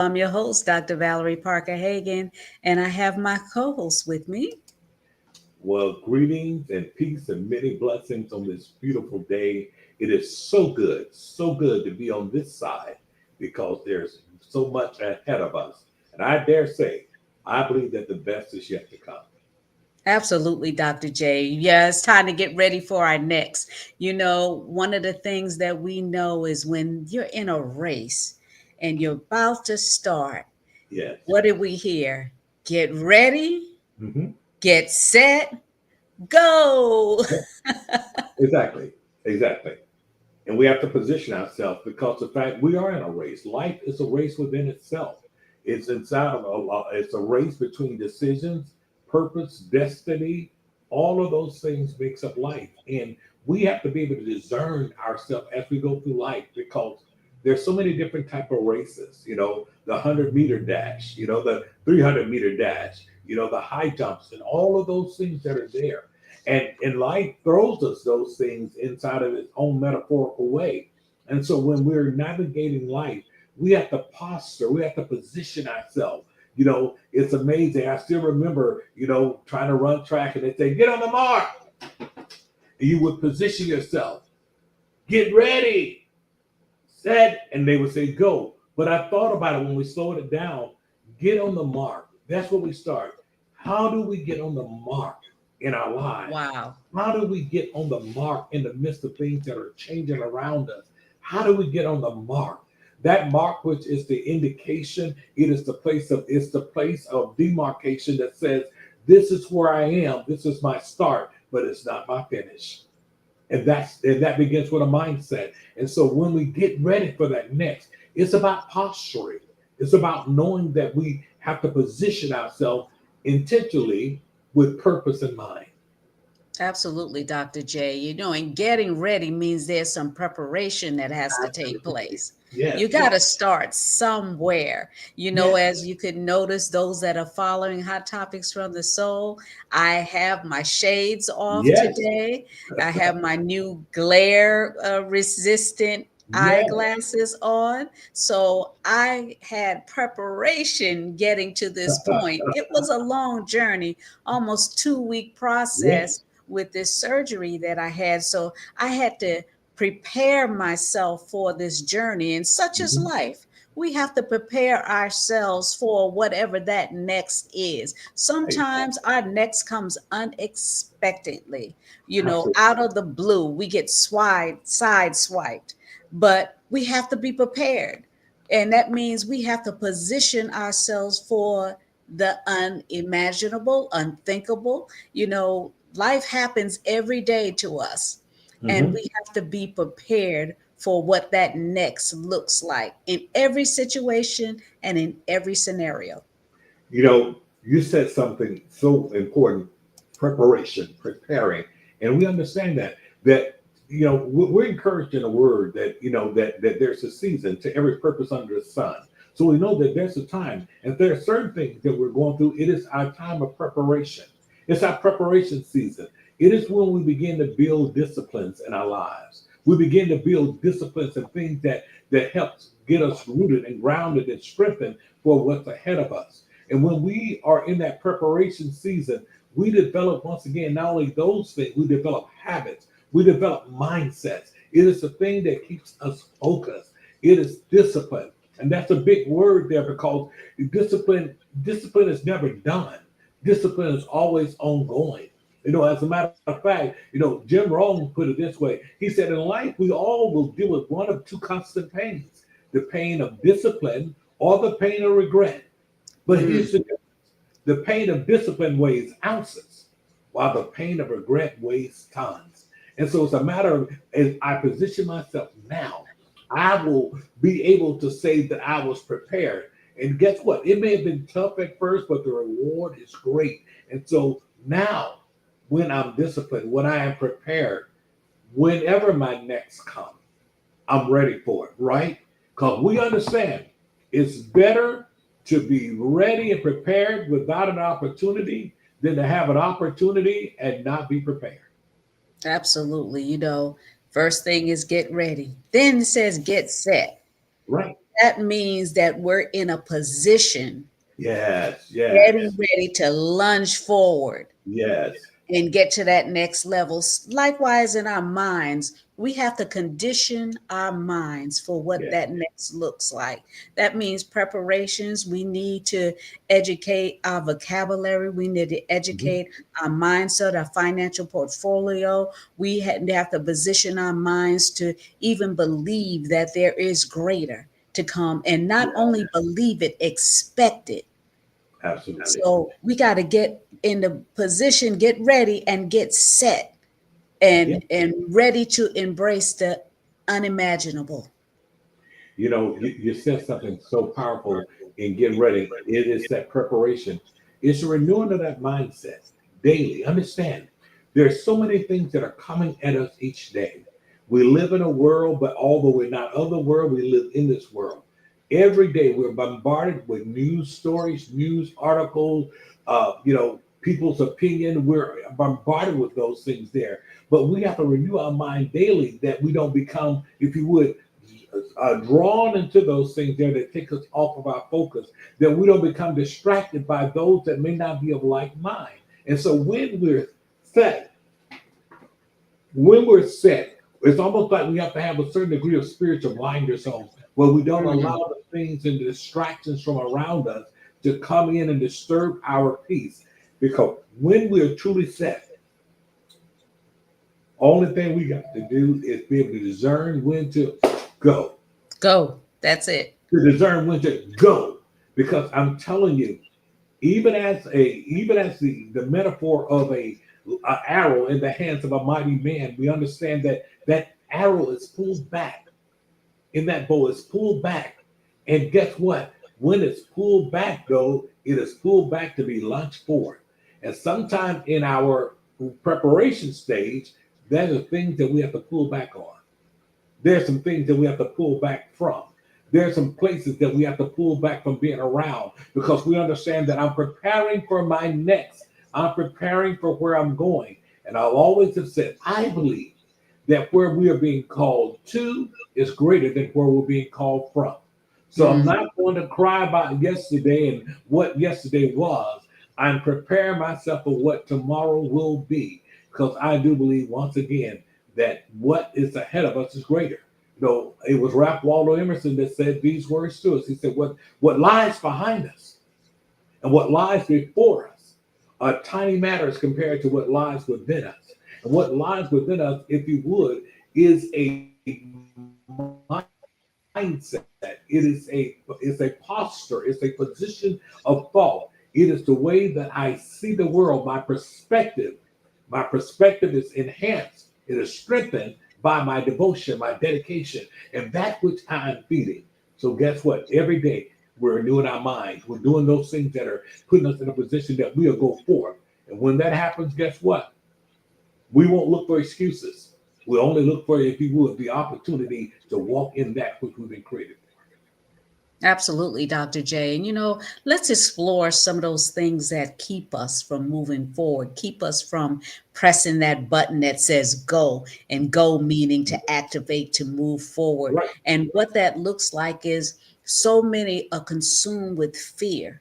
I'm your host, Dr. Valerie Parker Hagan, and I have my co host with me. Well, greetings and peace and many blessings on this beautiful day. It is so good to be on this side because there's so much ahead of us. And I dare say, I believe that the best is yet to come. Absolutely, Dr. J. Yeah, it's time to get ready for our next. One of the things that we know is when you're in a race and you're about to start, Yes. what did we hear? Get ready, hmm get set, go. Exactly. Exactly. And we have to position ourselves because the fact we are in a race. Life is a race within itself. It's inside of it's a race between decisions, purpose, destiny. All of those things makes up life, and we have to be able to discern ourselves as we go through life because there's so many different type of races. The 100-meter dash. The 300-meter dash. The high jumps and all of those things that are there. And life throws us those things inside of its own metaphorical way. And so when we're navigating life, we have to posture, we have to position ourselves. It's amazing. I still remember, trying to run track and they say, get on the mark. And you would position yourself, get ready, set, and they would say, go. But I thought about it when we slowed it down, get on the mark. That's where we start. How do we get on the mark in our lives? Wow. How do we get on the mark in the midst of things that are changing around us? How do we get on the mark? That mark, which is the indication, it's the place of demarcation that says, this is where I am, this is my start, but it's not my finish. And that begins with a mindset. And so when we get ready for that next, it's about posturing. It's about knowing that we have to position ourselves intentionally with purpose in mind. Absolutely, Dr. J. And getting ready means there's some preparation that has to take Absolutely. place. Yes, You got to yes, start somewhere. yes. As you could notice, those that are following Hot Topics from the Soul, I have my shades off Yes, today. I have my new glare resistant yes. eyeglasses on. So I had preparation getting to this point. It was a long journey, almost 2 week process Yes. with this surgery that I had. So I had to prepare myself for this journey. And such is Mhm. life. We have to prepare ourselves for whatever that next is. Right. Sometimes our next comes unexpectedly, Absolutely. out of the blue. We get sideswiped, but we have to be prepared. And that means we have to position ourselves for the unimaginable, unthinkable. Life happens every day to us, and hmm we have to be prepared for what that next looks like in every situation and in every scenario. You know, you said something so important: preparation, preparing, and we understand that we're encouraged in a word that that there's a season to every purpose under the sun. So we know that there's a time, and there are certain things that we're going through. It is our time of preparation. It's our preparation season. It is when we begin to build disciplines in our lives. We begin to build disciplines and things that helps get us rooted and grounded and strengthened for what's ahead of us. And when we are in that preparation season, we develop once again not only those things, we develop habits, we develop mindsets. It is the thing that keeps us focused. It is discipline. And that's a big word there because discipline is never done. Discipline is always ongoing. As a matter of fact, Jim Rohn put it this way. He said, in life, we all will deal with one of two constant pains: the pain of discipline or the pain of regret. But Mm, here's the pain of discipline weighs ounces, while the pain of regret weighs tons. And so it's a matter of, as I position myself now, I will be able to say that I was prepared. And guess what? It may have been tough at first, but the reward is great. And so now, when I'm disciplined, when I am prepared, whenever my next comes, I'm ready for it, right? Because we understand it's better to be ready and prepared without an opportunity than to have an opportunity and not be prepared. absolutely. First thing is get ready. Then it says get set. Right. that means that we're in a position Yes, getting yes, ready to lunge forward yes, and get to that next level. Likewise, in our minds, we have to condition our minds for what yes. that next looks like. That means preparations. We need to educate our vocabulary. We need to Mhm. educate our mindset, our financial portfolio. We have to position our minds to even believe that there is greater to come, and not Yeah, only believe it, expect it. absolutely. So we got to get in the position, get ready, and get set Yeah. and ready to embrace the unimaginable. You said something so powerful in getting ready. It is that preparation. It's a renewing of that mindset daily. Understand, there's so many things that are coming at us each day. We live in a world, but although we're not of the world, we live in this world. Every day we're bombarded with news stories, news articles, people's opinion. We're bombarded with those things there. But we have to renew our mind daily that we don't become, if you would, drawn into those things there that take us off of our focus, that we don't become distracted by those that may not be of like mind. And so set, when we're set, it's almost like we have to have a certain degree of spiritual blinders on, where we don't Mm. allow the things and the distractions from around us to come in and disturb our peace. Because when we're truly set, only thing we got to do is be able to discern when to go. Go. That's it. To discern when to go. Because I'm telling you, even as the metaphor of a arrow in the hands of a mighty man, we understand that that arrow is pulled back, in that bow is pulled back. And guess what? When it's pulled back, though, it is pulled back to be launched forward. And sometime in our preparation stage, there are things that we have to pull back on. There's some things that we have to pull back from. There's some places that we have to pull back from being around, because we understand that I'm preparing for my next. I'm preparing for where I'm going. And I'll always have said, I believe that where we are being called to is greater than where we're being called from. So I'm Mm. not going to cry about yesterday and what yesterday was. I'm preparing myself for what tomorrow will be, because I do believe, once again, that what is ahead of us is greater. It was Ralph Waldo Emerson that said these words to us. He said, what lies behind us and what lies before us are tiny matters compared to what lies within us. And what lies within us, if you would, is a mindset. It's a posture. It's a position of thought. It is the way that I see the world. My perspective. My perspective is enhanced. It is strengthened by my devotion, my dedication, and that which I am feeding. So guess what? Every day we're renewing our minds. We're doing those things that are putting us in a position that we'll go forth. And when that happens, guess what? We won't look for excuses. We'll only look for, if you would, the opportunity to walk in that which we've been created Absolutely, Dr. J. And let's explore some of those things that keep us from moving forward, keep us from pressing that button that says go, and go meaning to activate, to move for. forward. Right, And what that looks like is so many are consumed with fear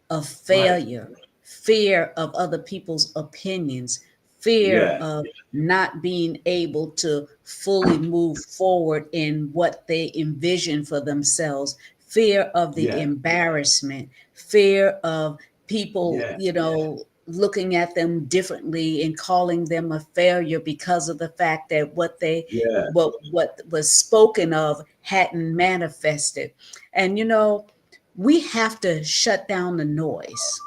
of right. failure, fear of other people's opinions, fear Yes, of not being able to fully move forward in what they envision for themselves, fear of the yes, embarrassment, fear of people, yes, looking at them differently and calling them a failure because of the fact that yes. what was spoken of hadn't manifested. And we have to shut down the noise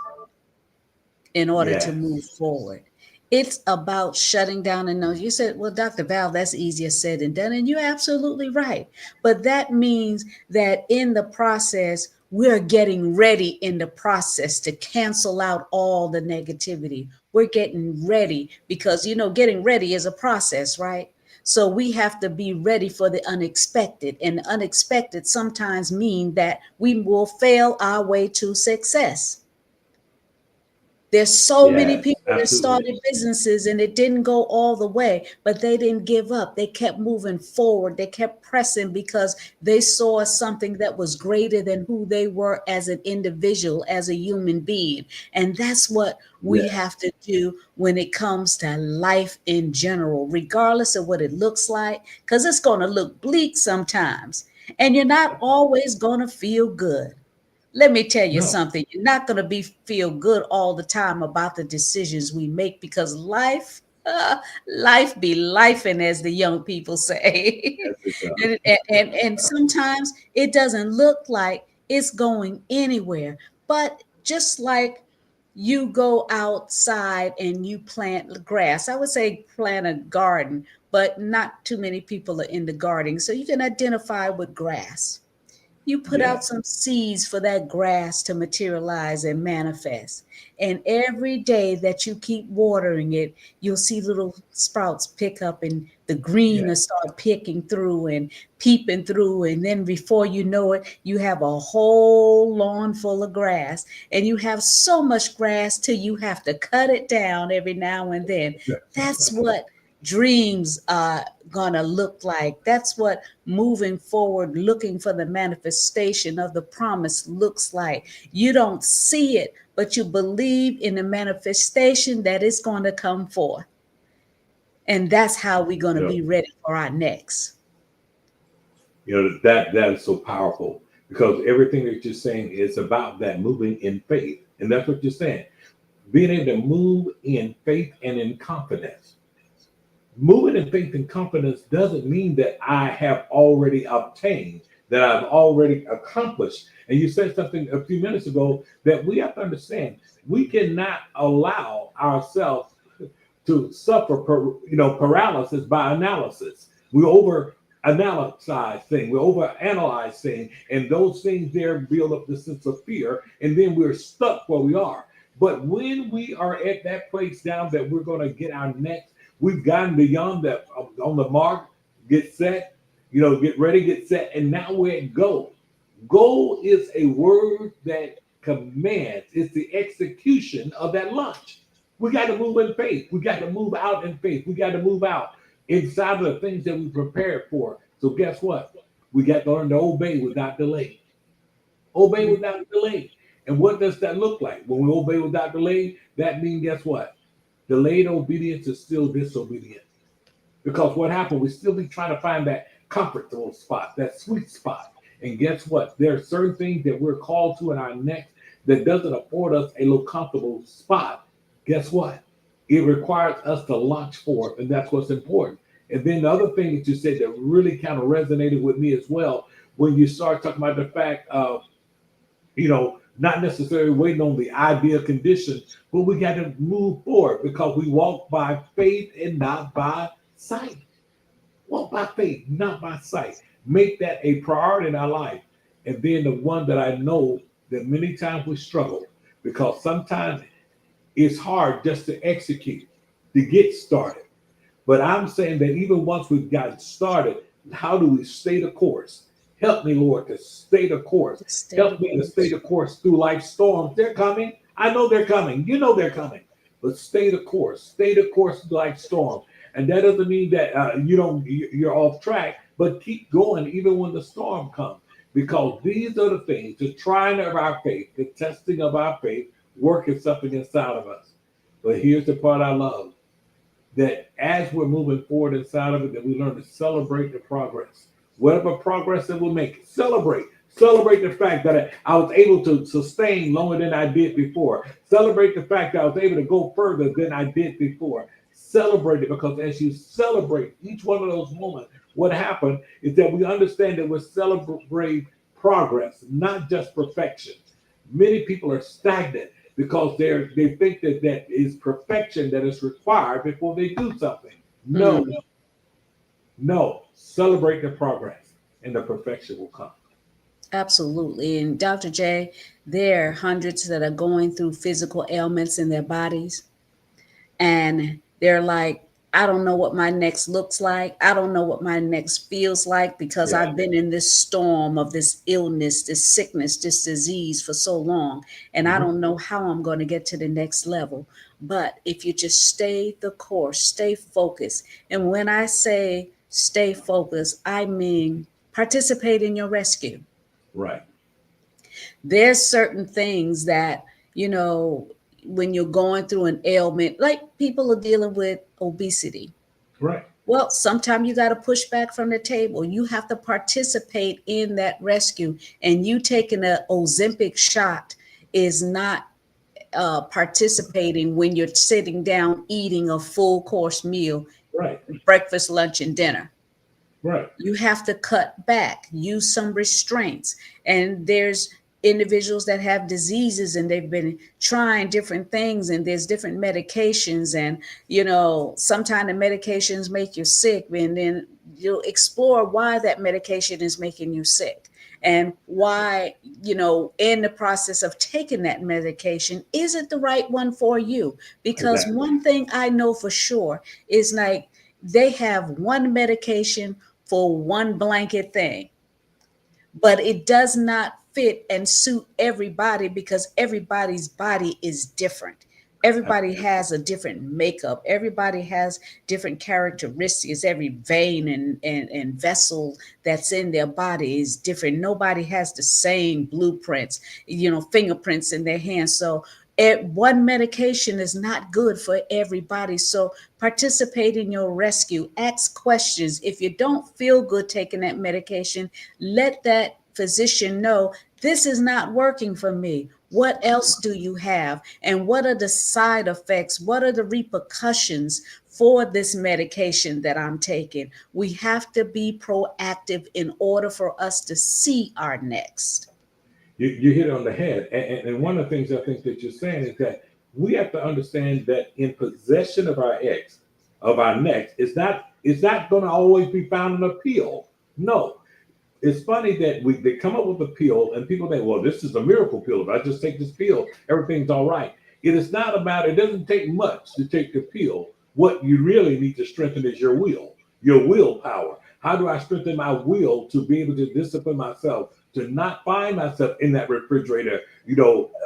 in order to move Yes. forward. It's about shutting down the noise. You said, well, Dr. Val, that's easier said than done. And you're absolutely right. But that means that in the process, we're getting ready in the process to cancel out all the negativity. We're getting ready because, getting ready is a process, right? So we have to be ready for the unexpected. And the unexpected sometimes mean that we will fail our way to success. There's so many Yes, people that absolutely. started businesses and it didn't go all the way, but they didn't give up. They kept moving forward. They kept pressing because they saw something that was greater than who they were as an individual, as a human being. And that's what we Yes. have to do when it comes to life in general, regardless of what it looks like, because it's going to look bleak sometimes. And you're not always going to feel good. Let me tell you No. something. You're not going to be feel good all the time about the decisions we make because life be lifing, as the young people say. Yes, it does. And sometimes it doesn't look like it's going anywhere. But just like you go outside and you plant grass, I would say plant a garden, but not too many people are into gardening. So you can identify with grass. You put out Yes. some seeds for that grass to materialize and manifest. And every day that you keep watering it, you'll see little sprouts pick up and the green Yes. will start picking through and peeping through. And then before you know it, you have a whole lawn full of grass. And you have so much grass till you have to cut it down every now and then. That's what dreams are gonna look like. That's what moving forward, looking for the manifestation of the promise looks like. You don't see it, but you believe in the manifestation that it's going to come forth. And that's how we're going to You know, be ready for our next. that is so powerful because everything that you're saying is about that moving in faith. And that's what you're saying. Being able to move in faith and in confidence. Moving in faith and confidence doesn't mean that I have already obtained, that I've already accomplished. And you said something a few minutes ago that we have to understand. We cannot allow ourselves to suffer, paralysis by analysis. We over analyze things, we over analyze things, and those things there build up the sense of fear, and then we're stuck where we are. But when we are at that place down that we're going to get our next, we've gotten beyond that on the mark, get set, get ready, get set, and now we're at go. Go is a word that commands, it's the execution of that launch. We got to move in faith. We got to move out in faith. We got to move out inside of the things that we prepared for. So guess what? We got to learn to obey without delay. Obey without delay. And what does that look like? When we obey without delay, that means guess what? Delayed obedience is still disobedience. Because what happened, we still be trying to find that comfortable spot, that sweet spot. And guess what? There are certain things that we're called to in our next that doesn't afford us a little comfortable spot. Guess what? It requires us to launch forth, and that's what's important. And then the other thing that you said that really kind of resonated with me as well, when you start talking about the fact of, not necessarily waiting on the ideal condition, but we got to move forward because we walk by faith and not by sight. Walk by faith, not by sight. Make that a priority in our life. And then the one that I know that many times we struggle because sometimes it's hard just to execute, to get started. But I'm saying that even once we've gotten started, how do we stay the course? Help me, Lord, to stay the course. Stay the Help me to stay course. the course through life's storms. They're coming. I know they're coming. You know they're coming. But stay the course. Stay the course through life's storm. And that doesn't mean that you're off track, but keep going even when the storm comes. Because these are the things, the trying of our faith, the testing of our faith, working something inside of us. But here's the part I love that as we're moving forward inside of it, that we learn to celebrate the progress. Whatever progress that we're making, celebrate. Celebrate the fact that I was able to sustain longer than I did before. Celebrate the fact that I was able to go further than I did before. Celebrate it because as you celebrate each one of those moments, what happened is that we understand that we're celebrating progress, not just perfection. Many people are stagnant because they think that that is perfection that is required before they do something. No, Mm, no. Celebrate the progress, and the perfection will come. absolutely. And Dr. J, there are hundreds that are going through physical ailments in their bodies. And they're like, I don't know what my next looks like. I don't know what my next feels like because Yeah. I've been in this storm of this illness, this sickness, this disease for so long. And I Mhm. don't know how I'm going to get to the next level. But if you just stay the course, stay focused. And when I say stay focused, I mean participate in your rescue. Right. There's certain things that, you know, when you're going through an ailment, like people are dealing with obesity. Right. Well, sometimes you got to push back from the table. You have to participate in that rescue. And you taking a Ozempic shot is not participating when you're sitting down eating a full course meal, Right. breakfast, lunch, and dinner. Right. You have to cut back, use some restraints. And there's individuals that have diseases and they've been trying different things, and there's different medications, and sometimes the medications make you sick, and then you'll explore why that medication is making you sick, and why, in the process of taking that medication, is it the right one for you? Because Exactly. one thing I know for sure is, like, they have one medication for one blanket thing, but it does not fit and suit everybody because everybody's body is different. Everybody has a different makeup. Everybody has different characteristics. Every vein and vessel that's in their body is different. Nobody has the same blueprints, fingerprints in their hands. So one medication is not good for everybody. So participate in your rescue. Ask questions. If you don't feel good taking that medication, let that physician know this is not working for me. What else do you have? And what are the side effects? What are the repercussions for this medication that I'm taking? We have to be proactive in order for us to see our next. You hit it on the head. And one of the things I think that you're saying is that we have to understand that in possession of our next, it's not going to always be found in a pill. No. It's funny that they come up with a pill and people think, well, this is a miracle pill. If I just take this pill, everything's all right. It is not about, it doesn't take much to take the pill. What you really need to strengthen is your willpower. How do I strengthen my will to be able to discipline myself, to not find myself in that refrigerator,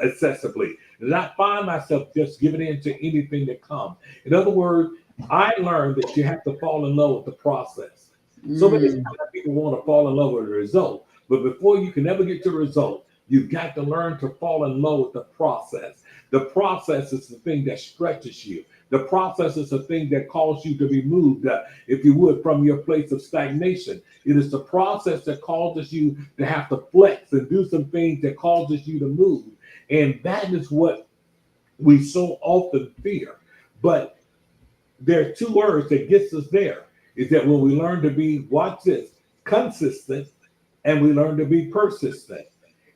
excessively, to not find myself just giving in to anything that comes. In other words, I learned that you have to fall in love with the process. So many Mm. times people want to fall in love with the result, but before you can ever get to the result, you've got to learn to fall in love with the process. The process is the thing that stretches you. The process is the thing that causes you to be moved, if you would, from your place of stagnation. It is the process that causes you to have to flex and do some things that causes you to move. And that is what we so often fear. But there are two words that gets us there, is that when we learn to be, watch this, consistent, and we learn to be persistent.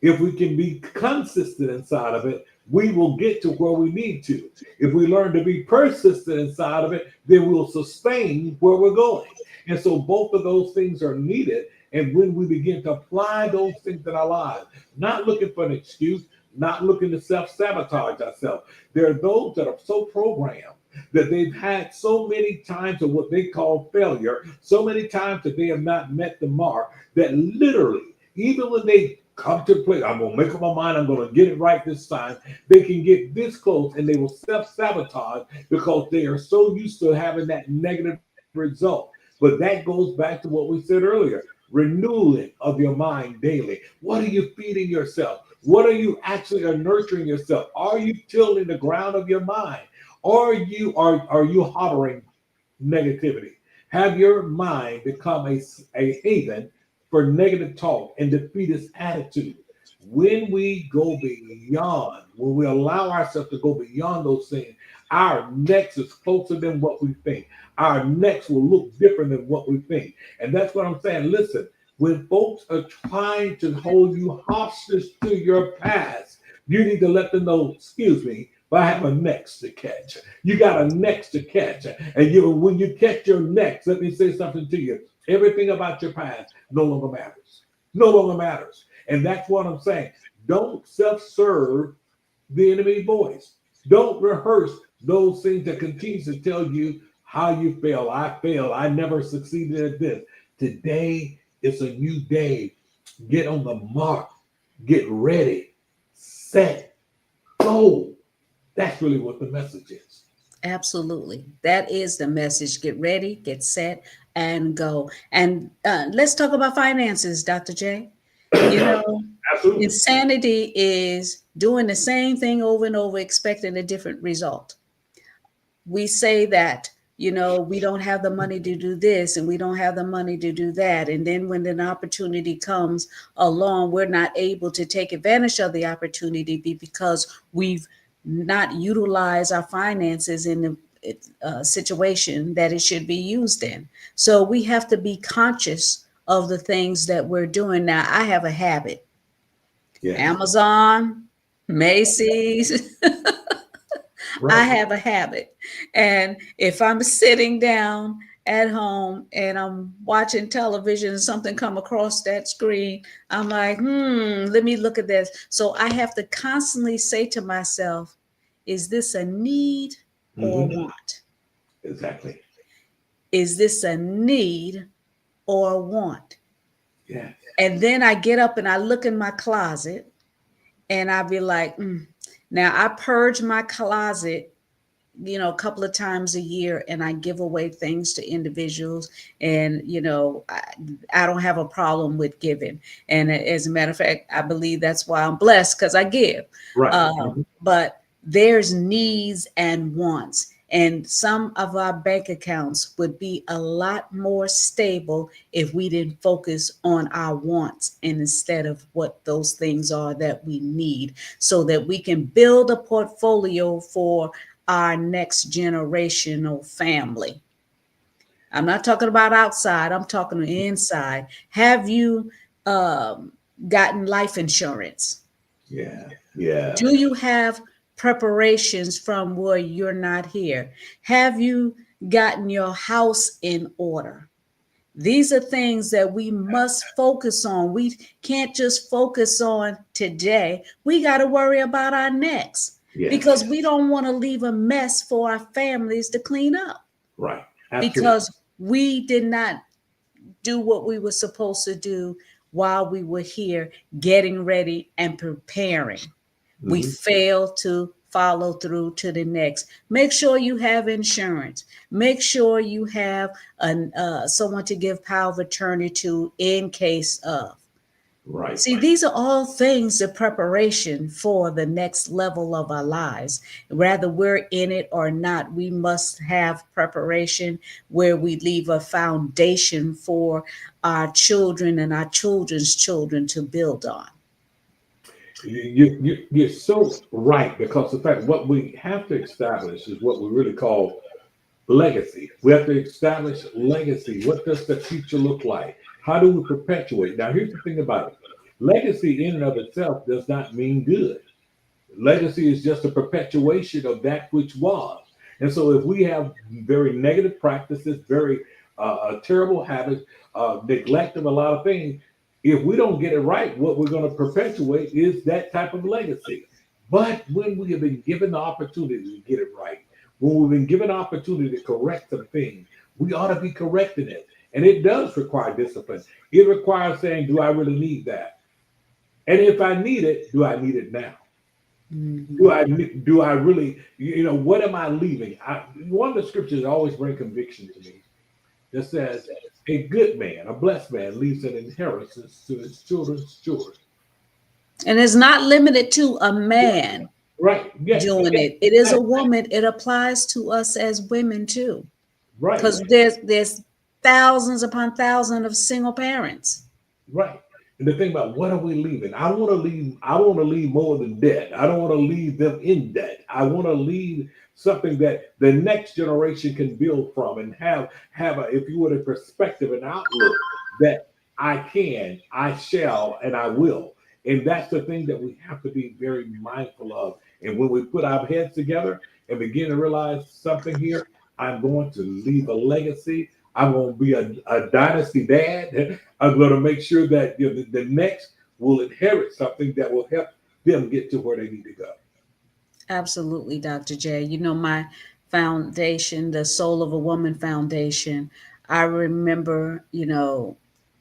If we can be consistent inside of it, we will get to where we need to. If we learn to be persistent inside of it, then we'll sustain where we're going. And so both of those things are needed. And when we begin to apply those things in our lives, not looking for an excuse, not looking to self-sabotage ourselves. There are those that are so programmed that they've had so many times of what they call failure, so many times that they have not met the mark, that literally, even when they come to play, I'm going to make up my mind, I'm going to get it right this time, they can get this close and they will self-sabotage because they are so used to having that negative result. But that goes back to what we said earlier, renewing of your mind daily. What are you feeding yourself? What are you actually nurturing yourself? Are you tilling the ground of your mind? Are you harboring negativity? Have your mind become a haven for negative talk and defeatist attitude? When we go beyond, when we allow ourselves to go beyond those things, our next is closer than what we think. Our next will look different than what we think. And that's what I'm saying. Listen, when folks are trying to hold you hostage to your past, you need to let them know, excuse me, but I have a next to catch. You got a next to catch. And when you catch your next, let me say something to you. Everything about your past no longer matters. No longer matters. And that's what I'm saying. Don't self-serve the enemy voice. Don't rehearse those things that continues to tell you how you fail. I failed. I never succeeded at this. Today is a new day. Get on the mark. Get ready. Set. Go. That's really what the message is. Absolutely. That is the message. Get ready, get set, and go. And let's talk about finances, Dr. J. You know, Absolutely. insanity is doing the same thing over and over, expecting a different result. We say that, we don't have the money to do this and we don't have the money to do that. And then when an opportunity comes along, we're not able to take advantage of the opportunity because we've not utilized our finances in the situation that it should be used in. So we have to be conscious of the things that we're doing. Now, I have a habit. Yeah. Amazon, Macy's, I Right. have a habit. And if I'm sitting down at home and I'm watching television and something come across that screen, I'm like, let me look at this. So I have to constantly say to myself, is this a need or Mhm. want? Exactly. Is this a need or want? Yeah. And then I get up and I look in my closet and I be like, now I purge my closet a couple of times a year, and I give away things to individuals. And I don't have a problem with giving, and as a matter of fact, I believe that's why I'm blessed, because I give. Right. Mhm. But there's needs and wants, and some of our bank accounts would be a lot more stable if we didn't focus on our wants and instead of what those things are that we need, so that we can build a portfolio for our next generational family. I'm not talking about outside, I'm talking inside. Have you um, gotten life insurance? Yeah. Yeah. Do you have preparations from where you're not here? Have you gotten your house in order? These are things that we must focus on. We can't just focus on today. We got to worry about our next, because Yes. we don't want to leave a mess for our families to clean up, Right. Absolutely. because we did not do what we were supposed to do while we were here getting ready and preparing. We Mhm. fail to follow through to the next. Make sure you have insurance. Make sure you have someone to give power of attorney to in case of. Right. See, these are all things the preparation for the next level of our lives. Whether we're in it or not, we must have preparation where we leave a foundation for our children and our children's children to build on. You're so right, because the fact what we have to establish is what we really call legacy. We have to establish legacy. What does the future look like? How do we perpetuate? Now, here's the thing about it: legacy in and of itself does not mean good. Legacy is just a perpetuation of that which was. And so, if we have very negative practices, very terrible habits, neglect of a lot of things, if we don't get it right, what we're going to perpetuate is that type of legacy. But when we have been given the opportunity to get it right, when we've been given the opportunity to correct some things, we ought to be correcting it. And it does require discipline. It requires saying, do I really need that? And if I need it, do I need it now? Mhm. Do I really, what am I leaving? One of the scriptures always bring conviction to me that says, a good man, a blessed man, leaves an inheritance to his children's children. And it's not limited to a man Right. Yeah. doing it. It is a woman. It applies to us as women too, Right. because there's thousands upon thousands of single parents. Right. And the thing about what are we leaving? I want to leave more than debt. I don't want to leave them in debt. I want to leave something that the next generation can build from and have a, if you would, a perspective, an outlook that I shall, and I will. And that's the thing that we have to be very mindful of. And when we put our heads together and begin to realize something here, I'm going to leave a legacy. I'm going to be a dynasty dad. I'm going to make sure that the next will inherit something that will help them get to where they need to go. Absolutely, Dr. J. My Foundation, the Soul of a Woman Foundation, I remember,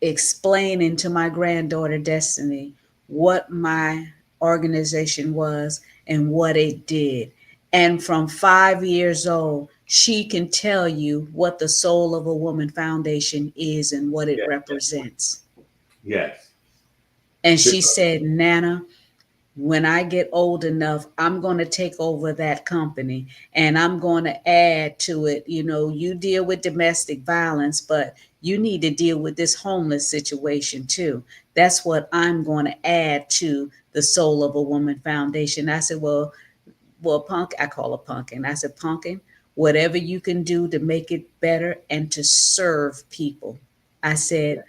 explaining to my granddaughter Destiny what my organization was and what it did. And from 5 years old, she can tell you what the Soul of a Woman Foundation is and what it Yeah. represents. Yes. And she said, Nana, when I get old enough, I'm going to take over that company and I'm going to add to it. You deal with domestic violence, but you need to deal with this homeless situation too. That's what I'm going to add to the Soul of a Woman Foundation. I said, well, Punk, I call her Pumpkin. I said, Pumpkin, whatever you can do to make it better and to serve people. I said,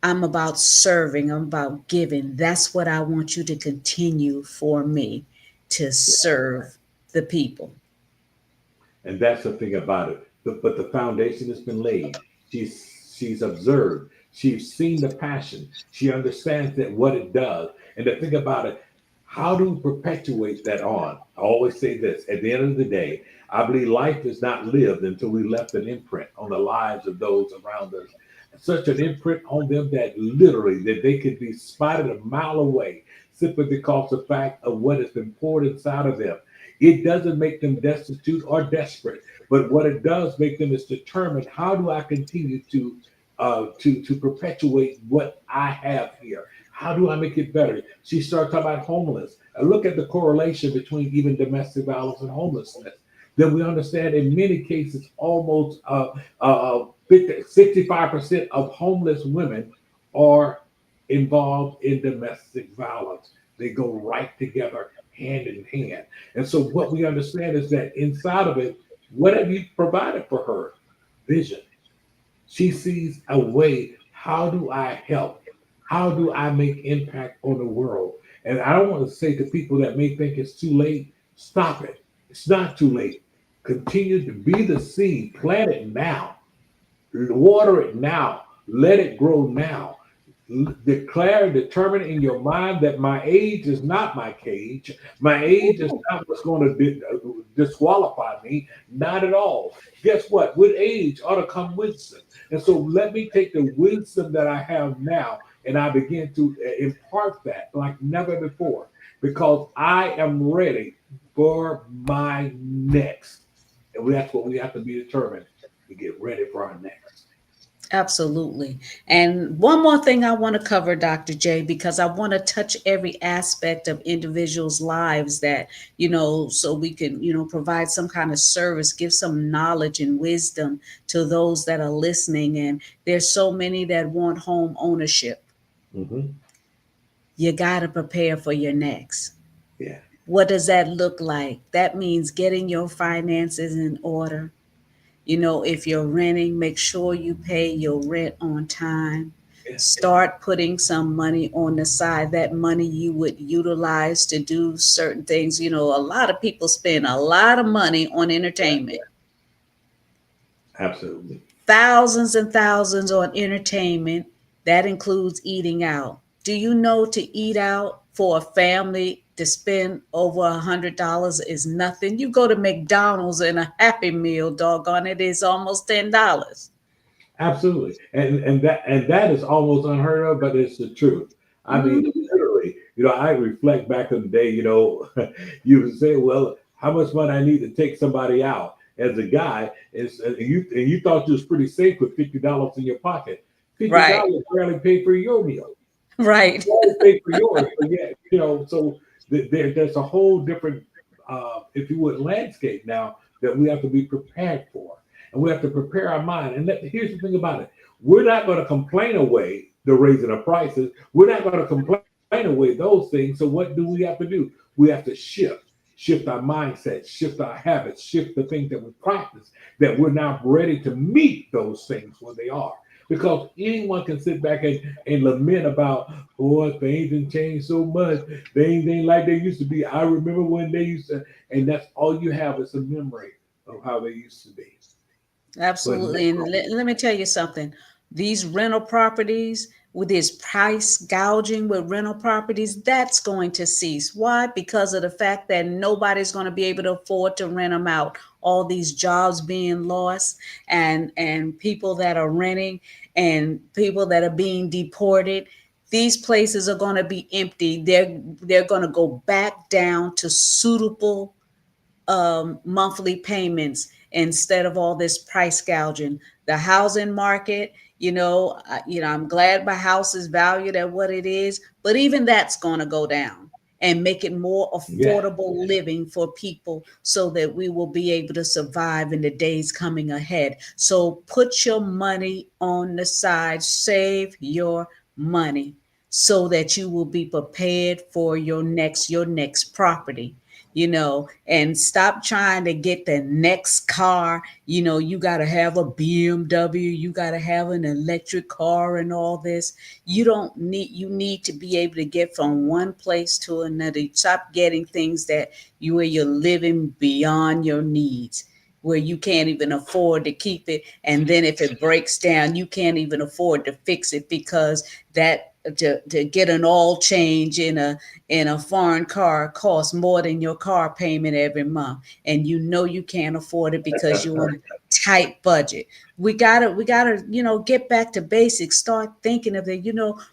I'm about serving, I'm about giving. That's what I want you to continue for me, to serve the people. And that's the thing about it. But the foundation has been laid. She's observed. She's seen the passion. She understands that what it does. And the thing about it, how to perpetuate that on? I always say this: at the end of the day, I believe life is not lived until we left an imprint on the lives of those around us. Such an imprint on them that literally that they could be spotted a mile away simply because of the fact of what has been poured inside of them. It doesn't make them destitute or desperate, but what it does make them is determined. How do I continue to perpetuate what I have here? How do I make it better? She started talking about homeless. Look at the correlation between even domestic violence and homelessness. Then we understand in many cases almost 65% of homeless women are involved in domestic violence. They go right together, hand in hand. And so what we understand is that inside of it, what have you provided for her? Vision. She sees a way. How do I help? How do I make impact on the world? And I don't want to say to people that may think it's too late, stop it. It's not too late. Continue to be the seed, plant it now, water it now, let it grow now. Declare, determine in your mind that my age is not my cage. My age is not what's going to disqualify me. Not at all. Guess what? With age ought to come wisdom. And so let me take the wisdom that I have now and I begin to impart that like never before because I am ready for my next. And that's what we have to be determined to get ready for our next. Absolutely. And one more thing I want to cover, Dr. J, because I want to touch every aspect of individuals' lives that, so we can, provide some kind of service, give some knowledge and wisdom to those that are listening. And there's so many that want home ownership. Mm-hmm. You got to prepare for your next. Yeah. What does that look like? That means getting your finances in order. If you're renting, make sure you pay your rent on time. Yeah. Start putting some money on the side. That money you would utilize to do certain things. A lot of people spend a lot of money on entertainment, Absolutely. thousands and thousands on entertainment. That includes eating out. Do you know to eat out for a family to spend over $100 is nothing? You go to McDonald's and a Happy Meal, doggone it, is almost $10. Absolutely. And that is almost unheard of, but it's the truth. I mean, Mhm. literally, I reflect back in the day, you would say, well, how much money I need to take somebody out as a guy, and you thought you was pretty safe with $50 in your pocket. Fifty Right, dollars barely paid for your meal. right. Barely paid for yours. But yeah, so there's a whole different, if you would, landscape now that we have to be prepared for. And we have to prepare our mind. And here's the thing about it. We're not going to complain away the raising of prices. We're not going to complain away those things. So what do we have to do? We have to shift our mindset, shift our habits, shift the things that we practice, that we're now ready to meet those things where they are. Because anyone can sit back and lament about, oh, things didn't change so much. They ain't like they used to be. I remember when they used to, and that's all you have is a memory of how they used to be. But Absolutely. And now, let me tell you something. These rental properties, with this price gouging with rental properties, that's going to cease. Why? Because of the fact that nobody's going to be able to afford to rent them out. All these jobs being lost, and people that are renting, and people that are being deported. These places are going to be empty. They're going to go back down to suitable monthly payments instead of all this price gouging. The housing market, I'm glad my house is valued at what it is, but even that's going to go down and make it more Yeah, affordable living for people so that we will be able to survive in the days coming ahead. So put your money on the side, save your money so that you will be prepared for your next property, and stop trying to get the next car. You got to have a BMW, you got to have an electric car and all this. You need to be able to get from one place to another. Stop getting things where you're living beyond your needs, where you can't even afford to keep it, and then if it breaks down you can't even afford to fix it, because that to get an oil change in a foreign car costs more than your car payment every month, and you can't afford it because you're on a tight budget. We gotta get back to basics. Start thinking of it.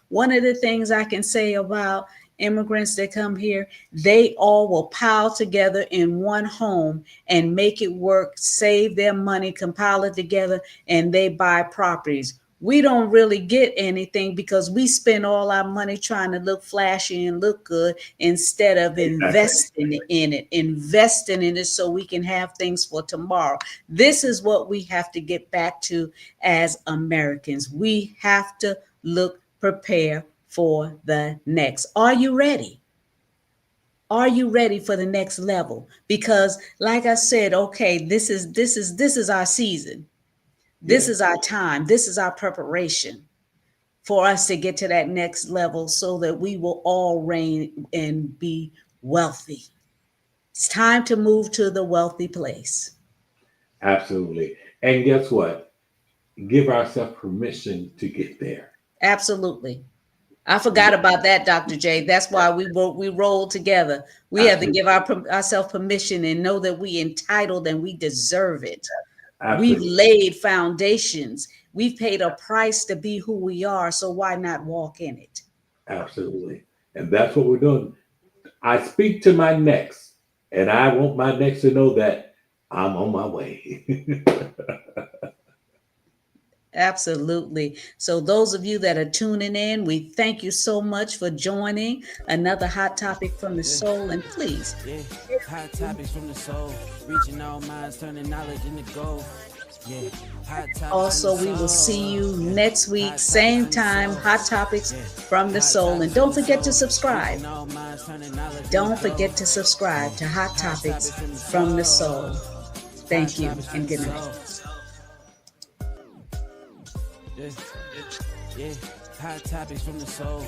One of the things I can say about immigrants that come here, they all will pile together in one home and make it work, save their money, compile it together, and they buy properties. We don't really get anything because we spend all our money trying to look flashy and look good instead of exactly. investing in it so we can have things for tomorrow. This is what we have to get back to as Americans. We have to prepare for the next. Are you ready? Are you ready for the next level? Because like I said, okay, this is our season. This Yeah, is our time. This is our preparation for us to get to that next level so that we will all reign and be wealthy. It's time to move to the wealthy place. absolutely. And guess what? Give ourselves permission to get there. Absolutely. I forgot Yeah, about that, Dr. J. That's why we rolled together. We have to absolutely. give ourselves permission and know that we entitled and we deserve it. We've Absolutely. laid foundations. We've paid a price to be who we are. So why not walk in it? Absolutely. And that's what we're doing. I speak to my next, and I want my next to know that I'm on my way. Absolutely. So, those of you that are tuning in, we thank you so much for joining another hot topic from the Yeah, soul. And please, yeah. Hot topics from the soul, reaching all minds, turning knowledge into gold. Yeah, hot topics from the also, we will see soul. you Yeah, next week, hot topics same from the time. soul. Hot topics Yeah, from the hot soul. And topics from don't the forget to soul, subscribe. reaching all minds, turning knowledge into Don't forget gold. to subscribe to Hot Hot Topics topics from the from the soul. soul. Hot Thank you topics from and the good night. soul. Yeah, yeah. Hot topics from the soul.